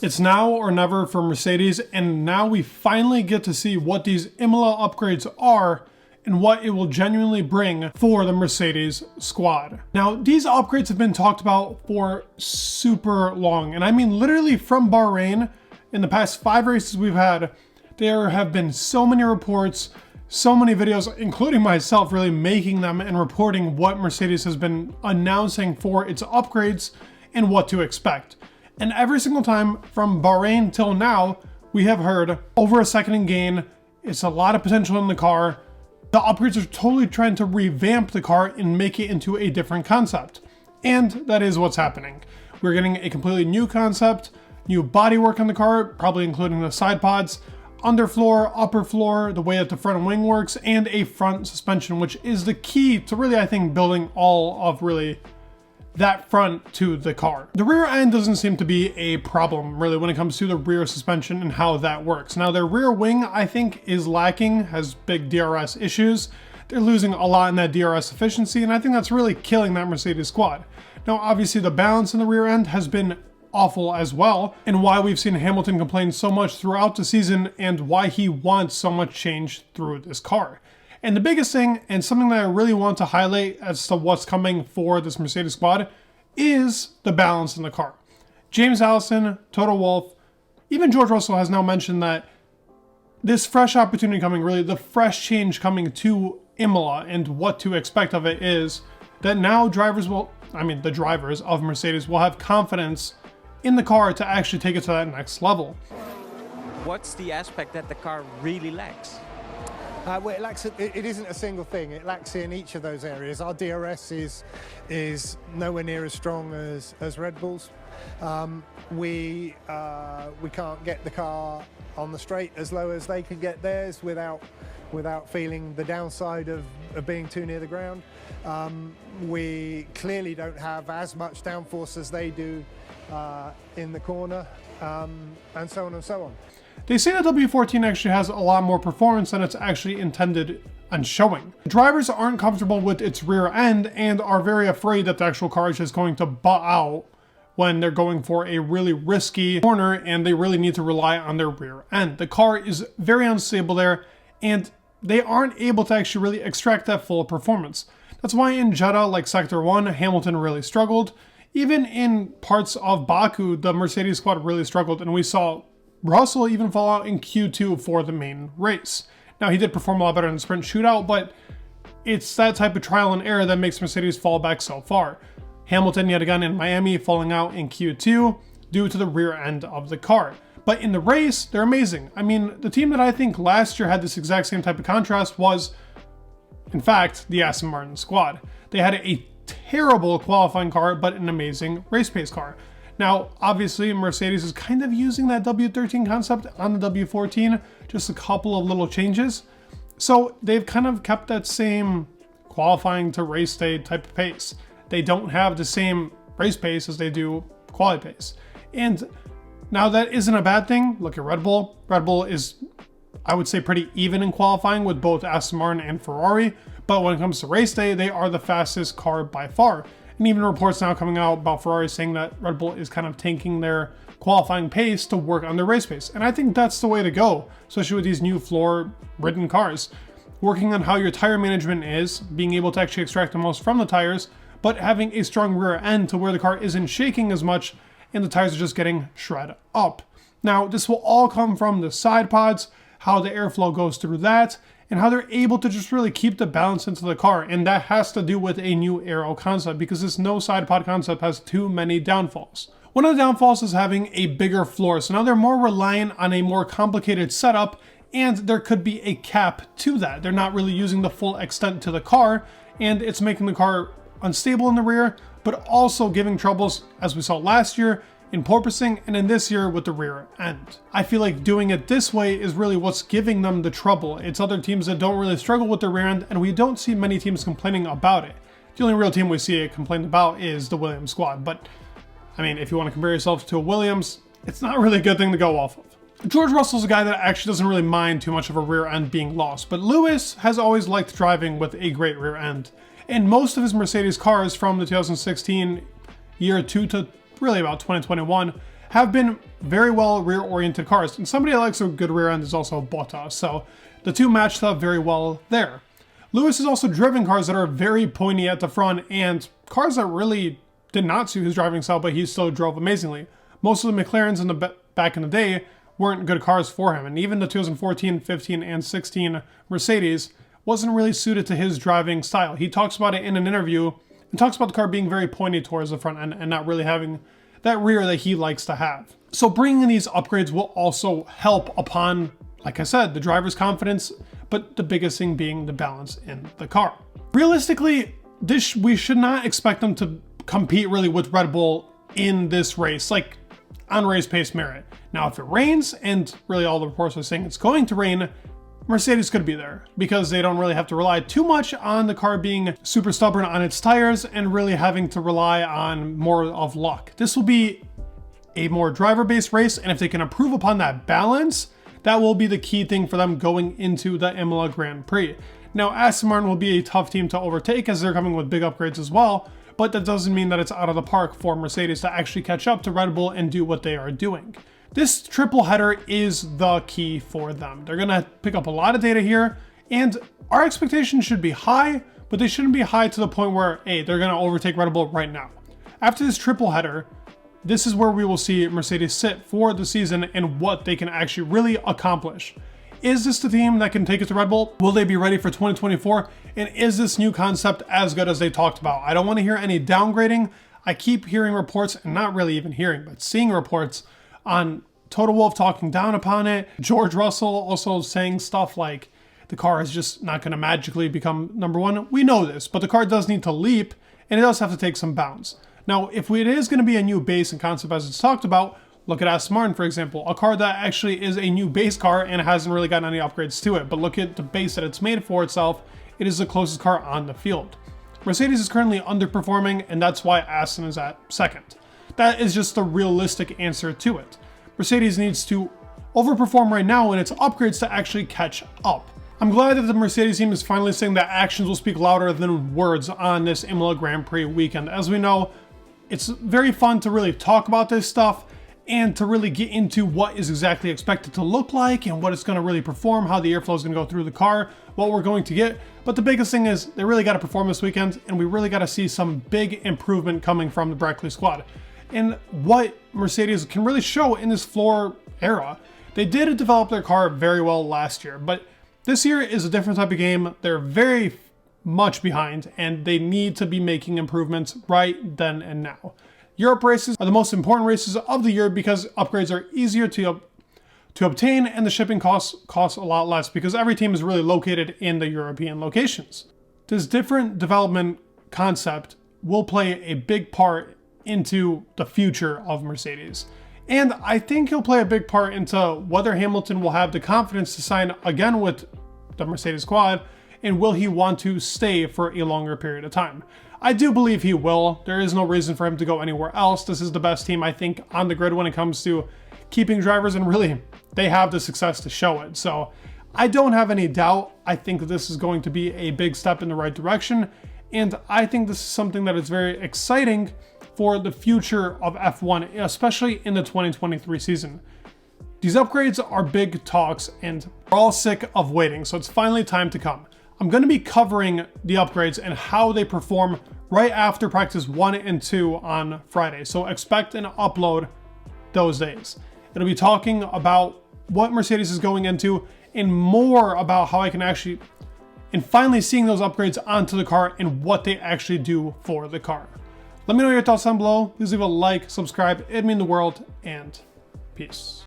It's now or never for Mercedes, and now we finally get to see what these Imola upgrades are and what it will genuinely bring for the Mercedes squad. Now, these upgrades have been talked about for super long, and I mean literally from Bahrain. In the past 5 races we've had, there have been so many reports, so many videos, including myself, really making them and reporting what Mercedes has been announcing for its upgrades and what to expect. And every single time from Bahrain till now, we have heard over a second in gain. It's a lot of potential in the car. The upgrades are totally trying to revamp the car and make it into a different concept. And that is what's happening. We're getting a completely new concept, new bodywork on the car, probably including the side pods, underfloor, upper floor, the way that the front wing works, and a front suspension, which is the key to really, I think, building all of really that front to the car. The rear end doesn't seem to be a problem really when it comes to the rear suspension and how that works. Now their rear wing, I think, is lacking, has big DRS issues. They're losing a lot in that DRS efficiency, and I think that's really killing that Mercedes squad. Now obviously the balance in the rear end has been awful as well, and why we've seen Hamilton complain so much throughout the season and why he wants so much change through this car. And the biggest thing, and something that I really want to highlight as to what's coming for this Mercedes squad, is the balance in the car. James Allison, Toto Wolff, even George Russell has now mentioned that this fresh opportunity coming, really the fresh change coming to Imola and what to expect of it is that now the drivers of Mercedes will have confidence in the car to actually take it to that next level. What's the aspect that the car really lacks? Well, it isn't a single thing. It lacks in each of those areas. Our DRS is nowhere near as strong as Red Bull's. We can't get the car on the straight as low as they can get theirs without feeling the downside of being too near the ground. We clearly don't have as much downforce as they do in the corner, and so on and so on. They say that W14 actually has a lot more performance than it's actually intended and showing. Drivers aren't comfortable with its rear end and are very afraid that the actual car is just going to butt out when they're going for a really risky corner and they really need to rely on their rear end. The car is very unstable there and they aren't able to actually really extract that full performance. That's why in Jeddah, like Sector 1, Hamilton really struggled. Even in parts of Baku, the Mercedes squad really struggled, and we saw Russell even fall out in Q2 for the main race. Now he did perform a lot better in the sprint shootout, but it's that type of trial and error that makes Mercedes fall back so far. Hamilton yet again in Miami falling out in Q2 due to the rear end of the car. But in the race, they're amazing. I mean, the team that I think last year had this exact same type of contrast was, in fact, the Aston Martin squad. They had a terrible qualifying car, but an amazing race pace car. Now, obviously, Mercedes is kind of using that W13 concept on the W14, just a couple of little changes. So they've kind of kept that same qualifying to race day type of pace. They don't have the same race pace as they do quality pace. And now that isn't a bad thing. Look at Red Bull. Red Bull is, I would say, pretty even in qualifying with both Aston Martin and Ferrari. But when it comes to race day, they are the fastest car by far. And even reports now coming out about Ferrari saying that Red Bull is kind of tanking their qualifying pace to work on their race pace. And I think that's the way to go, especially with these new floor-ridden cars. Working on how your tire management is, being able to actually extract the most from the tires, but having a strong rear end to where the car isn't shaking as much and the tires are just getting shred up. Now, this will all come from the side pods, how the airflow goes through that, and how they're able to just really keep the balance into the car. And that has to do with a new aero concept, because this no side pod concept has too many downfalls. One of the downfalls is having a bigger floor. So now they're more reliant on a more complicated setup, and there could be a cap to that. They're not really using the full extent to the car, and it's making the car unstable in the rear, but also giving troubles, as we saw last year, in porpoising, and in this year with the rear end. I feel like doing it this way is really what's giving them the trouble. It's other teams that don't really struggle with the rear end, and we don't see many teams complaining about it. The only real team we see it complained about is the Williams squad, but I mean, if you want to compare yourself to a Williams, it's not really a good thing to go off of. George Russell's a guy that actually doesn't really mind too much of a rear end being lost, but Lewis has always liked driving with a great rear end. And most of his Mercedes cars from the 2016 year 2 to really about 2021 have been very well rear-oriented cars. And somebody that likes a good rear end is also Bottas, so the two matched up very well there. Lewis has also driven cars that are very pointy at the front and cars that really did not suit his driving style, but he still drove amazingly. Most of the McLarens in the back in the day weren't good cars for him, and even the 2014, 15, and 16 Mercedes wasn't really suited to his driving style. He talks about it in an interview and talks about the car being very pointy towards the front end and not really having that rear that he likes to have. So bringing in these upgrades will also help upon, like I said, the driver's confidence, but the biggest thing being the balance in the car. Realistically, we should not expect them to compete really with Red Bull in this race, like on race pace merit. Now, if it rains, and really all the reports are saying it's going to rain, Mercedes could be there because they don't really have to rely too much on the car being super stubborn on its tires and really having to rely on more of luck. This will be a more driver-based race, and if they can improve upon that balance, that will be the key thing for them going into the Imola Grand Prix. Now, Aston Martin will be a tough team to overtake as they're coming with big upgrades as well, but that doesn't mean that it's out of the park for Mercedes to actually catch up to Red Bull and do what they are doing. This triple header is the key for them. They're gonna pick up a lot of data here, and our expectations should be high, but they shouldn't be high to the point where, hey, they're gonna overtake Red Bull right now. After this triple header, this is where we will see Mercedes sit for the season and what they can actually really accomplish. Is this the team that can take it to Red Bull? Will they be ready for 2024? And is this new concept as good as they talked about? I don't want to hear any downgrading. I keep hearing reports, and not really even hearing, but seeing reports on Toto Wolff talking down upon it. George Russell also saying stuff like the car is just not going to magically become number one. We know this, but the car does need to leap, and it does have to take some bounds. Now, if it is going to be a new base and concept as it's talked about, look at Aston Martin, for example, a car that actually is a new base car and hasn't really gotten any upgrades to it. But look at the base that it's made for itself. It is the closest car on the field. Mercedes is currently underperforming, and that's why Aston is at second. That is just the realistic answer to it. Mercedes needs to overperform right now in its upgrades to actually catch up. I'm glad that the Mercedes team is finally saying that actions will speak louder than words on this Imola Grand Prix weekend. As we know, it's very fun to really talk about this stuff and to really get into what is exactly expected to look like and what it's going to really perform, how the airflow is going to go through the car, what we're going to get. But the biggest thing is they really got to perform this weekend, and we really got to see some big improvement coming from the Brackley squad. And what Mercedes can really show in this floor era. They did develop their car very well last year, but this year is a different type of game. They're very much behind, and they need to be making improvements right then and now. Europe races are the most important races of the year because upgrades are easier to obtain, and the shipping costs a lot less because every team is really located in the European locations. This different development concept will play a big part into the future of Mercedes. And I think he'll play a big part into whether Hamilton will have the confidence to sign again with the Mercedes squad, and will he want to stay for a longer period of time. I do believe he will. There is no reason for him to go anywhere else. This is the best team, I think, on the grid when it comes to keeping drivers, and really, they have the success to show it. So I don't have any doubt. I think that this is going to be a big step in the right direction, and I think this is something that is very exciting for the future of F1, especially in the 2023 season. These upgrades are big talks, and we're all sick of waiting, so it's finally time to come. I'm going to be covering the upgrades and how they perform right after practice 1 and 2 on Friday. So expect an upload those days. It'll be talking about what Mercedes is going into and more about how I can actually, and finally seeing those upgrades onto the car and what they actually do for the car. Let me know your thoughts down below. Please leave a like, subscribe, it'd mean the world, and peace.